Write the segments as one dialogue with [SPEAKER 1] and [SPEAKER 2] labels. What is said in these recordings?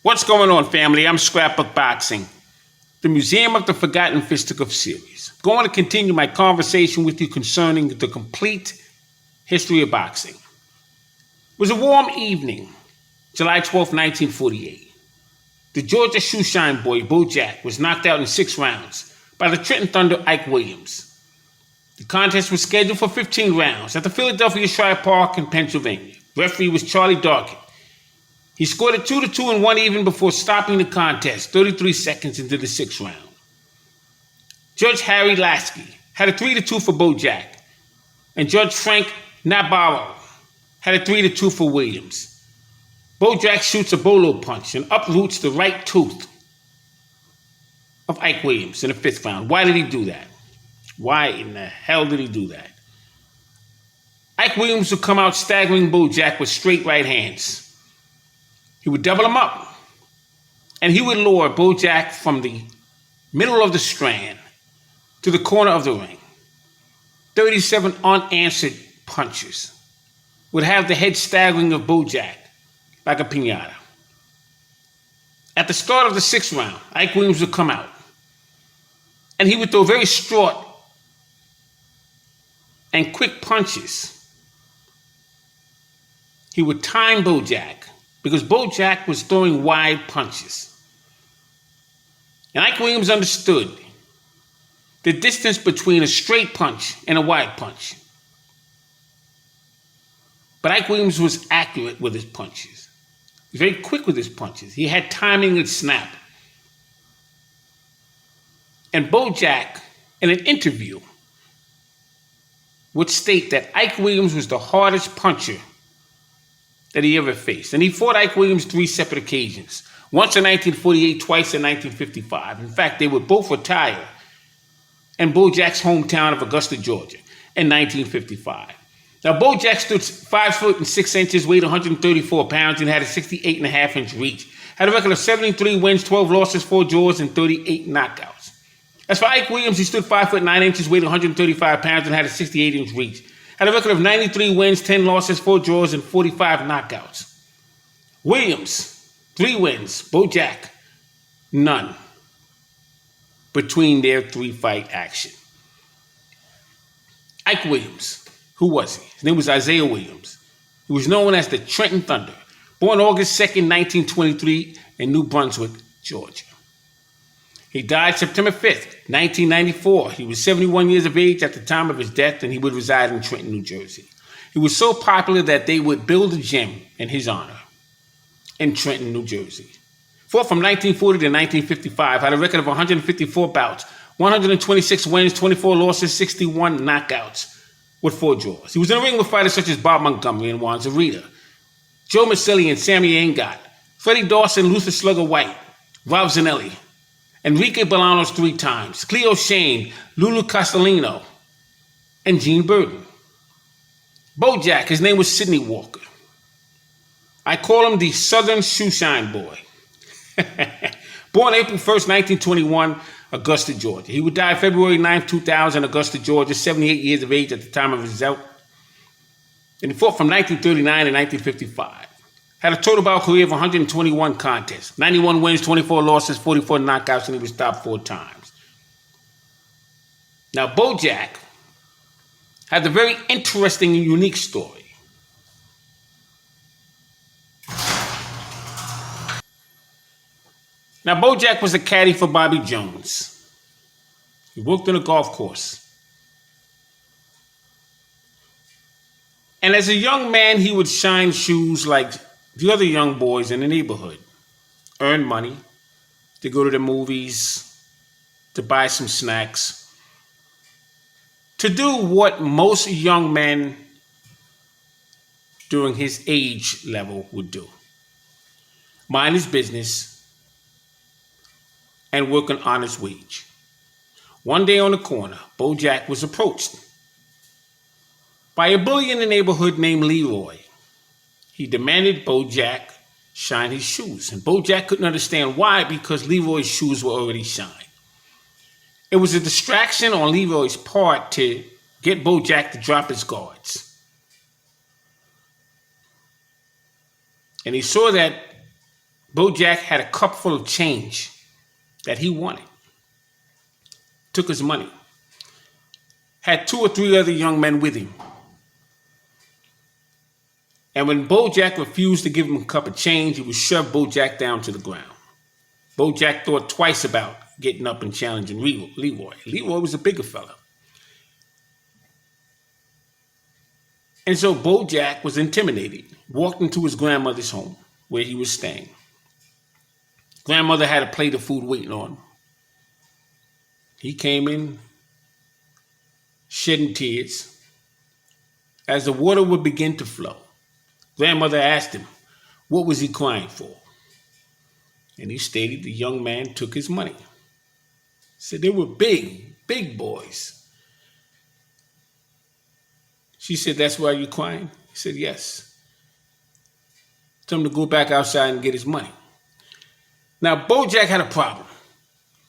[SPEAKER 1] What's going on, family? I'm Scrapbook Boxing, the Museum of the Forgotten Fisticuff series. I'm going to continue my conversation with you concerning the complete history of boxing. It was a warm evening, July 12, 1948. The Georgia shoeshine boy, Beau was knocked out in 6 rounds by the Trenton Thunder Ike Williams. The contest was scheduled for 15 rounds at the Philadelphia Shire Park in Pennsylvania. Referee was Charlie Darkin. He scored it 2-2 and 1 even before stopping the contest 33 seconds into the 6th round. Judge Harry Lasky had a 3-2 for Beau, and Judge Frank Nabarro had a 3-2 for Williams. Beau shoots a bolo punch and uproots the right tooth of Ike Williams in the 5th round. Why did he do that? Why in the hell did he do that? Ike Williams would come out staggering Beau with straight right hands. He would double him up, and he would lure Beau from the middle of the strand to the corner of the ring. 37 unanswered punches would have the head staggering of Beau like a piñata. At the start of the 6th round, Ike Williams would come out, and he would throw very short and quick punches. He would time Beau because Beau was throwing wide punches. And Ike Williams understood the distance between a straight punch and a wide punch. But Ike Williams was accurate with his punches. He was very quick with his punches. He had timing and snap. And Beau in an interview, would state that Ike Williams was the hardest puncher that he ever faced. And he fought Ike Williams 3 separate occasions. Once in 1948, twice in 1955. In fact, they would both retire in Beau hometown of Augusta, Georgia in 1955. Now, Beau stood 5 foot and 6 inches, weighed 134 pounds, and had a 68.5-inch reach. Had a record of 73 wins, 12 losses, 4 draws, and 38 knockouts. As for Ike Williams, he stood 5 foot 9 inches, weighed 135 pounds, and had a 68-inch reach. Had a record of 93 wins, 10 losses, 4 draws, and 45 knockouts. Williams, 3 wins. Beau none. Between their 3-fight action. Ike Williams, who was he? His name was Isaiah Williams. He was known as the Trenton Thunder. Born August 2nd, 1923 in New Brunswick, Georgia. He died September 5th, 1994. He was 71 years of age at the time of his death, and he would reside in Trenton, New Jersey. He was so popular that they would build a gym in his honor in Trenton, New Jersey. Fought from 1940 to 1955, had a record of 154 bouts, 126 wins, 24 losses, 61 knockouts, with 4 draws. He was in the ring with fighters such as Bob Montgomery and Juan Zarita, Joe Maselli and Sammy Engot, Freddie Dawson, Luther Slugger White, Rob Zanelli, Enrique Bolanos 3 times, Cleo Shane, Lulu Castellino, and Gene Burton. Beau his name was Sidney Walker. I call him the Southern Shoeshine Boy. Born April 1st, 1921, Augusta, Georgia. He would die February 9th, 2000, Augusta, Georgia, 78 years of age at the time of his death. And he fought from 1939 to 1955. Had a total bout career of 121 contests, 91 wins, 24 losses, 44 knockouts, and he was stopped 4 times. Now, Beau had a very interesting and unique story. Now, Beau was a caddy for Bobby Jones. He worked on a golf course. And as a young man, he would shine shoes like the other young boys in the neighborhood. Earn money to go to the movies, to buy some snacks, to do what most young men during his age level would do. Mind his business and work an honest wage. One day on the corner, Beau was approached by a bully in the neighborhood named Leroy. He demanded Beau shine his shoes, and Beau couldn't understand why, because Leroy's shoes were already shined. It was a distraction on Leroy's part to get Beau to drop his guards. And he saw that Bojack had a cup full of change that he wanted. Took his money. Had 2 or 3 other young men with him. And when Bojack refused to give him a cup of change, he would shove Bojack down to the ground. Bojack thought twice about getting up and challenging Leroy. Leroy was a bigger fella. And so Bojack was intimidated, walked into his grandmother's home where he was staying. Grandmother had a plate of food waiting on him. He came in, shedding tears. As the water would begin to flow, grandmother asked him, what was he crying for? And he stated the young man took his money. Said they were big boys. She said, that's why you're crying? He said, yes. Told him to go back outside and get his money. Now, Bojack had a problem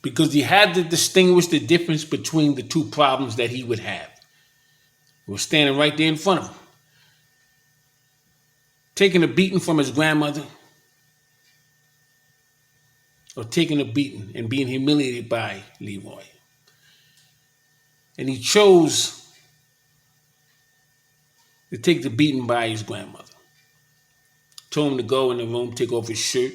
[SPEAKER 1] because he had to distinguish the difference between the 2 problems that he would have. They were standing right there in front of him. Taking a beating from his grandmother, or taking a beating and being humiliated by Leroy. And he chose to take the beating by his grandmother. Told him to go in the room, take off his shirt,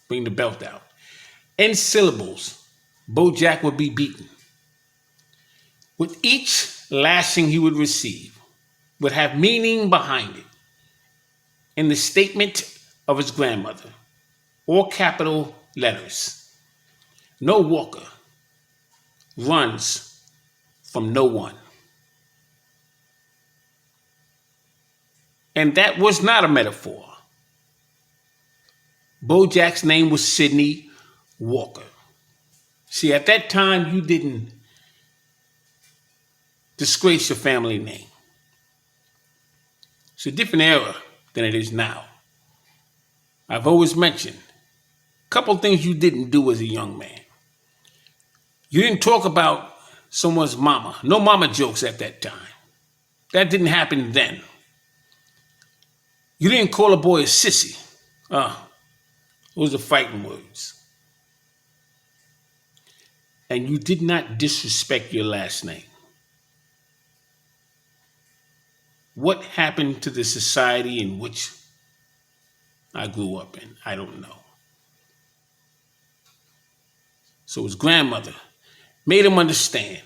[SPEAKER 1] bring the belt out. In syllables, Bojack would be beaten. With each lashing he would receive, would have meaning behind it. In the statement of his grandmother, all capital letters. No walker runs from no one. And that was not a metaphor. Bojack's name was Sidney Walker. See, at that time, you didn't disgrace your family name. It's a different era than it is now. I've always mentioned a couple things you didn't do as a young man. You didn't talk about someone's mama. No mama jokes at that time. That didn't happen then. You didn't call a boy a sissy. Those are fighting words. And you did not disrespect your last name. What happened to the society in which I grew up in? I don't know. So his grandmother made him understand.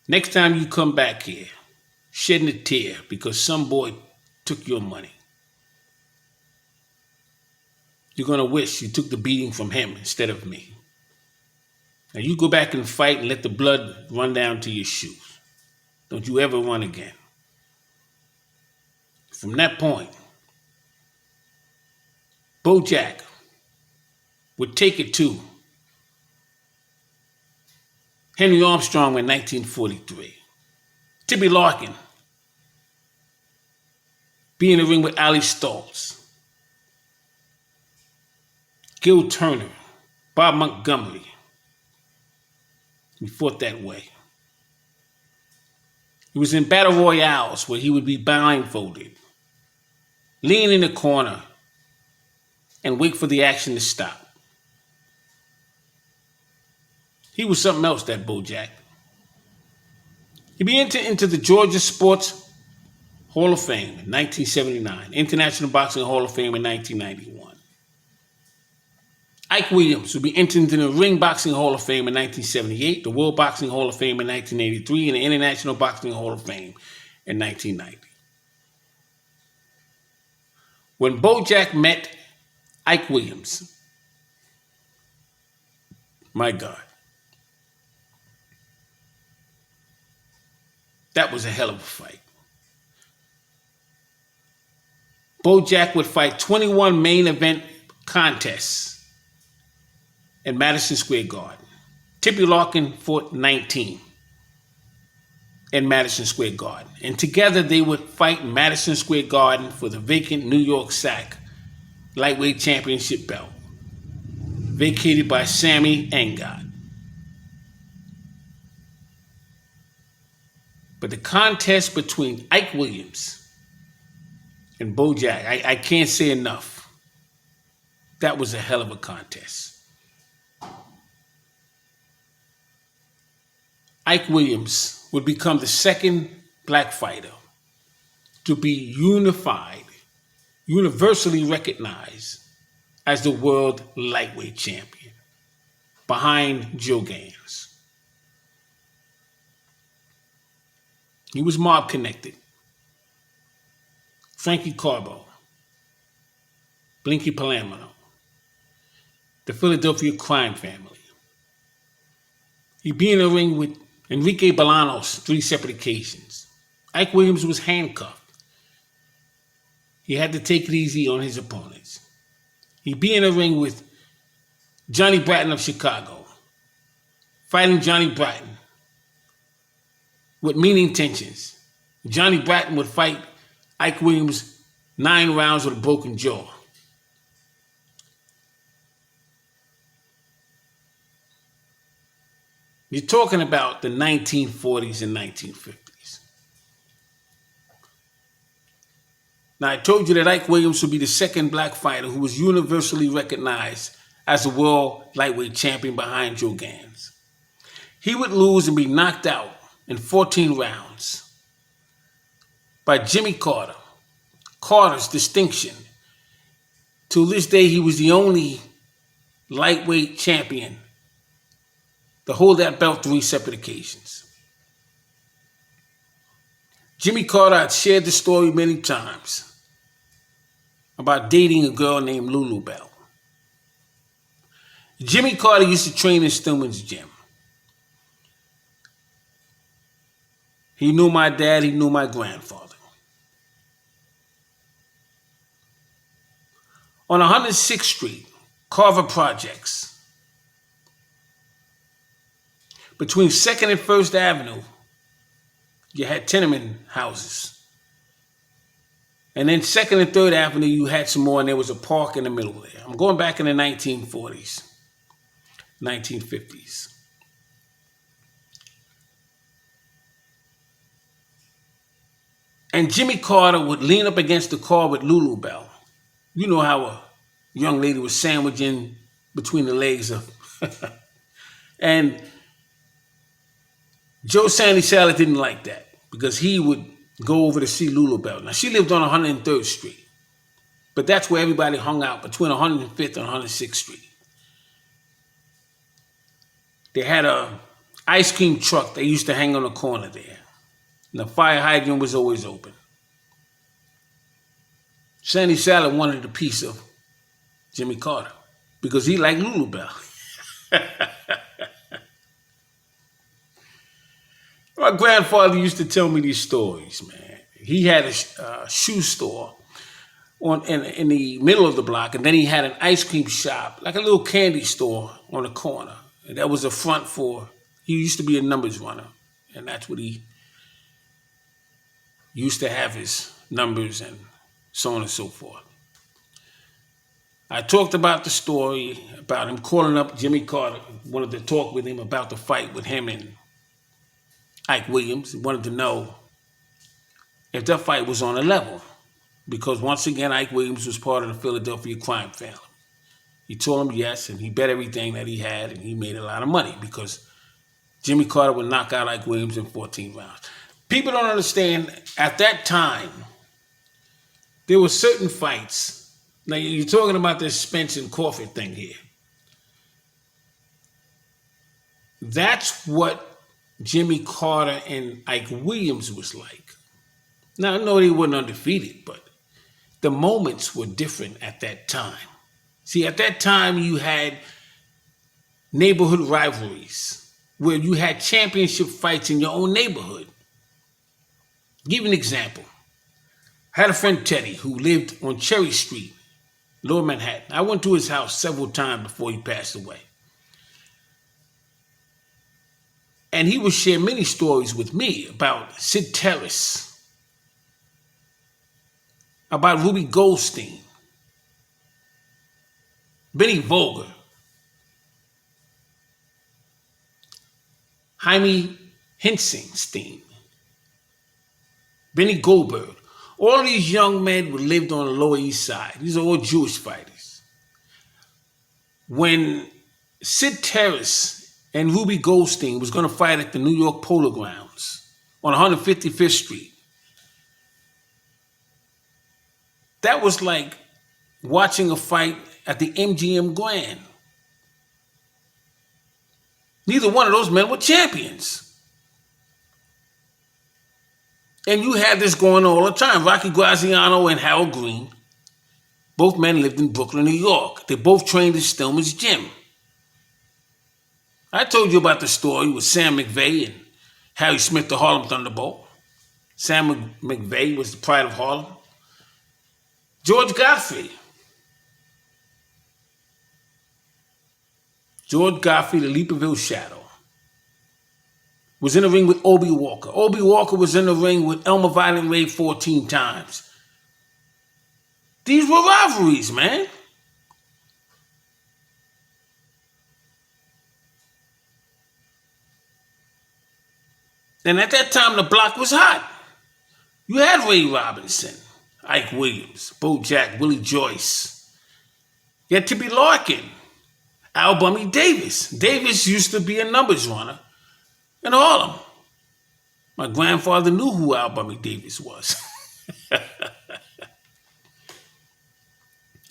[SPEAKER 1] Next time you come back here, shedding a tear because some boy took your money, you're going to wish you took the beating from him instead of me. Now you go back and fight and let the blood run down to your shoes. Don't you ever run again. From that point, Bojack would take it to Henry Armstrong in 1943. Tibby Larkin be in the ring with Ali Stoltz. Gil Turner, Bob Montgomery. He fought that way. He was in battle royales where he would be blindfolded, lean in the corner, and wait for the action to stop. He was something else, that Bojack. He'd be into the Georgia Sports Hall of Fame in 1979, International Boxing Hall of Fame in 1991. Ike Williams would be entered into the Ring Boxing Hall of Fame in 1978, the World Boxing Hall of Fame in 1983, and the International Boxing Hall of Fame in 1990. When Bojack met Ike Williams, my God, that was a hell of a fight. Bojack would fight 21 main event contests in Madison Square Garden. Tibby Larkin fought 19 in Madison Square Garden. And together they would fight in Madison Square Garden for the vacant New York SAC lightweight championship belt, vacated by Sammy Engard. But the contest between Ike Williams and Bojack, I can't say enough. That was a hell of a contest. Ike Williams would become the second black fighter to be universally recognized as the world lightweight champion, behind Joe Gans. He was mob connected. Frankie Carbo, Blinky Palermo, the Philadelphia crime family. He'd be in the ring with Enrique Bolanos 3 separate occasions. Ike Williams was handcuffed. He had to take it easy on his opponents. He'd be in the ring with Johnny Bratton of Chicago, fighting Johnny Bratton with mean intentions. Johnny Bratton would fight Ike Williams 9 rounds with a broken jaw. You're talking about the 1940s and 1950s. Now, I told you that Ike Williams would be the second black fighter who was universally recognized as the world lightweight champion behind Joe Gans. He would lose and be knocked out in 14 rounds by Jimmy Carter. Carter's distinction. To this day, he was the only lightweight champion to hold that belt 3 separate occasions. Jimmy Carter had shared the story many times about dating a girl named Lulu Bell. Jimmy Carter used to train in Stillman's gym. He knew my dad, he knew my grandfather. On 106th Street, Carver Projects, between 2nd and 1st Avenue, you had tenement houses. And then 2nd and 3rd Avenue, you had some more, and there was a park in the middle there. I'm going back in the 1940s, 1950s. And Jimmy Carter would lean up against the car with Lulu Bell. You know how a young lady was sandwiching between the legs of... And Joe Sandy Salad didn't like that because he would go over to see Lulu Bell. Now, she lived on 103rd Street, but that's where everybody hung out, between 105th and 106th Street. They had a ice cream truck that used to hang on the corner there. And the fire hydrant was always open. Sandy Salad wanted a piece of Jimmy Carter because he liked Lulu Bell. My grandfather used to tell me these stories, man. He had a shoe store in the middle of the block, and then he had an ice cream shop, like a little candy store on the corner. And that was a front for, he used to be a numbers runner, and that's what he used to have, his numbers and so on and so forth. I talked about the story about him calling up Jimmy Carter, wanted to talk with him about the fight with him and Ike Williams. He wanted to know if that fight was on a level, because once again, Ike Williams was part of the Philadelphia crime family. He told him yes, and he bet everything that he had, and he made a lot of money because Jimmy Carter would knock out Ike Williams in 14 rounds. People don't understand, at that time, there were certain fights. Now, you're talking about this Spence and Crawford thing here. That's what Jimmy Carter and Ike Williams was like. Now, I know they weren't undefeated, but the moments were different at that time. See, at that time, you had neighborhood rivalries where you had championship fights in your own neighborhood. Give you an example. I had a friend, Teddy, who lived on Cherry Street, Lower Manhattan. I went to his house several times before he passed away. And he would share many stories with me about Sid Terrace, about Ruby Goldstein, Benny Vogel, Jaime Hensenstein, Benny Goldberg. All these young men who lived on the Lower East Side. These are all Jewish fighters. when Sid Terrace and Ruby Goldstein was going to fight at the New York Polo Grounds on 155th Street. That was like watching a fight at the MGM Grand. Neither one of those men were champions. And you had this going on all the time. Rocky Graziano and Harold Green, both men lived in Brooklyn, New York. They both trained at Stillman's gym. I told you about the story with Sam McVey and Harry Smith, the Harlem Thunderbolt. Sam McVey was the pride of Harlem. George Godfrey, the Leaperville Shadow, was in the ring with Obie Walker. Obie Walker was in the ring with Elmer Violent Ray 14 times. These were rivalries, man. And at that time, the block was hot. You had Ray Robinson, Ike Williams, Bo Jack, Willie Joyce. You had Tibby Larkin, Al Bummy Davis. Davis used to be a numbers runner in Harlem. My grandfather knew who Al Bummy Davis was.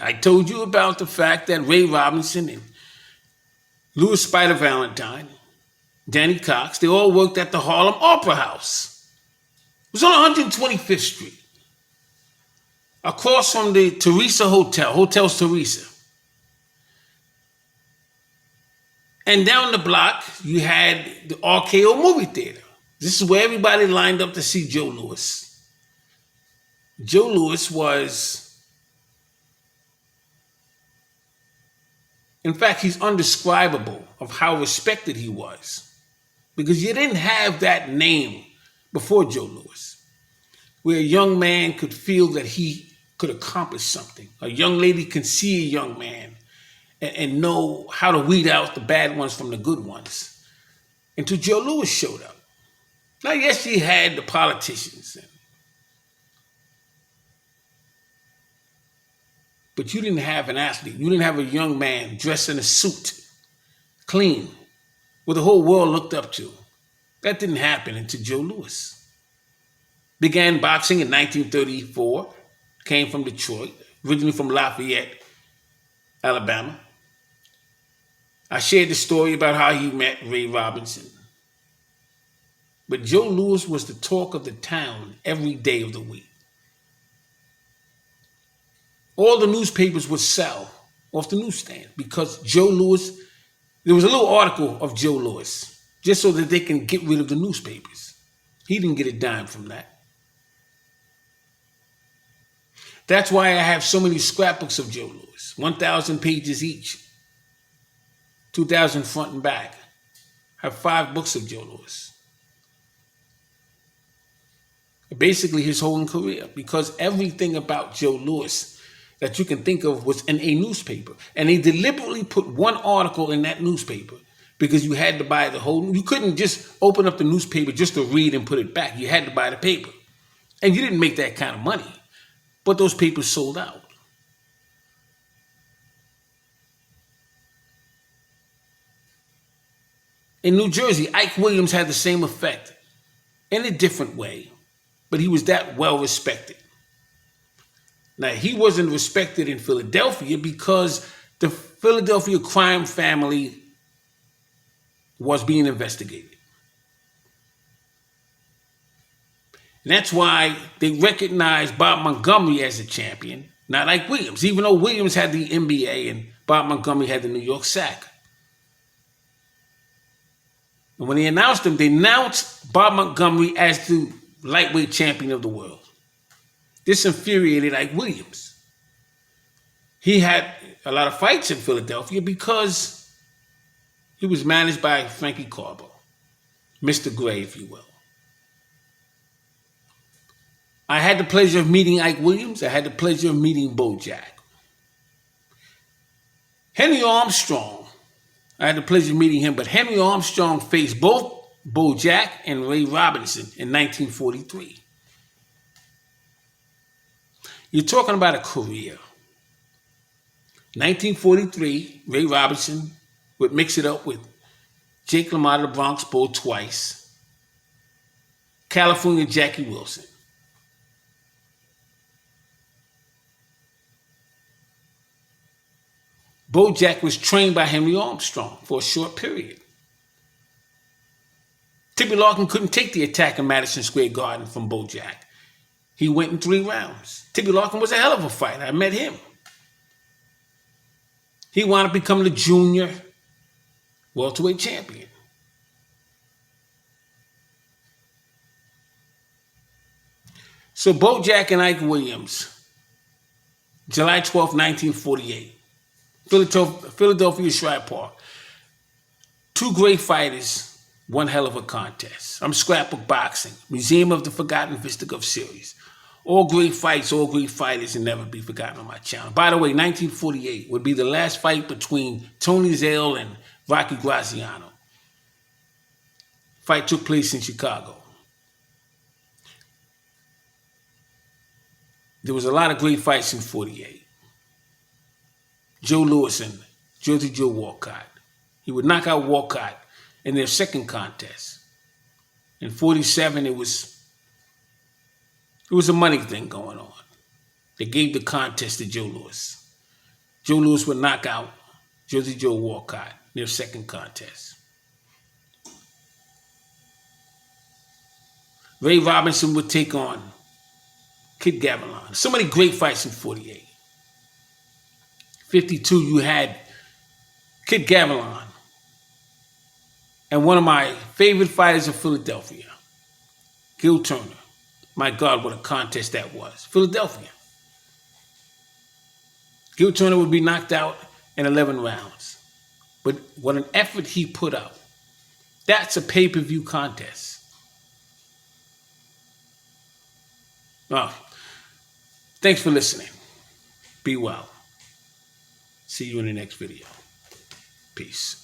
[SPEAKER 1] I told you about the fact that Ray Robinson and Louis Spider Valentine, Danny Cox, they all worked at the Harlem Opera House. It was on 125th Street, across from the Teresa Hotel, Hotels Teresa. And down the block, you had the RKO movie theater. This is where everybody lined up to see Joe Louis. Joe Louis was, in fact, he's undescribable of how respected he was, because you didn't have that name before Joe Louis, where a young man could feel that he could accomplish something. A young lady can see a young man and know how to weed out the bad ones from the good ones, until Joe Louis showed up. Now, yes, you had the politicians, but you didn't have an athlete. You didn't have a young man dressed in a suit, clean, where the whole world looked up to. That didn't happen until Joe Louis. Began boxing in 1934, came from Detroit, originally from Lafayette, Alabama. I shared the story about how he met Ray Robinson. But Joe Louis was the talk of the town every day of the week. All the newspapers would sell off the newsstand because Joe Louis, there was a little article of Joe Louis, just so that they can get rid of the newspapers. He didn't get a dime from that. That's why I have so many scrapbooks of Joe Louis, 1,000 pages each, 2,000 front and back. I have 5 books of Joe Louis. Basically his whole career, because everything about Joe Louis that you can think of was in a newspaper. And they deliberately put one article in that newspaper because you had to buy the whole, you couldn't just open up the newspaper just to read and put it back. You had to buy the paper. And you didn't make that kind of money, but those papers sold out. In New Jersey, Ike Williams had the same effect in a different way, but he was that well respected. Now, he wasn't respected in Philadelphia because the Philadelphia crime family was being investigated. And that's why they recognized Bob Montgomery as a champion, not Ike Williams, even though Williams had the NBA and Bob Montgomery had the New York SAC. And when they announced him, they announced Bob Montgomery as the lightweight champion of the world. This infuriated Ike Williams. He had a lot of fights in Philadelphia because he was managed by Frankie Carbo, Mr. Gray, if you will. I had the pleasure of meeting Ike Williams. I had the pleasure of meeting Bo Jack. Henry Armstrong, I had the pleasure of meeting him, but Henry Armstrong faced both Bo Jack and Ray Robinson in 1943. You're talking about a career. 1943, Ray Robinson would mix it up with Jake LaMotta, the Bronx Bull twice. California Jackie Wilson. Bojack was trained by Henry Armstrong for a short period. Tibby Larkin couldn't take the attack in Madison Square Garden from Bojack. He went in 3 rounds. Tibby Larkin was a hell of a fighter. I met him. He wound up becoming the junior welterweight champion. So Bojack and Ike Williams, July 12, 1948, Philadelphia Shrine Park. 2 great fighters, one hell of a contest. I'm Scrapbook Boxing, Museum of the Forgotten Fisticuff Series. All great fights, all great fighters, and never be forgotten on my channel. By the way, 1948 would be the last fight between Tony Zale and Rocky Graziano. Fight took place in Chicago. There was a lot of great fights in 48. Joe Louis and Jersey Joe Walcott. He would knock out Walcott in their second contest. In 47, it was a money thing going on. They gave the contest to Joe Louis. Joe Louis would knock out Jersey Joe Walcott in their second contest. Ray Robinson would take on Kid Gavilan. So many great fights in 48. 52, you had Kid Gavilan. And one of my favorite fighters of Philadelphia, Gil Turner. My God, what a contest that was. Philadelphia. Gil Turner would be knocked out in 11 rounds. But what an effort he put up. That's a pay-per-view contest. Well, thanks for listening. Be well. See you in the next video. Peace.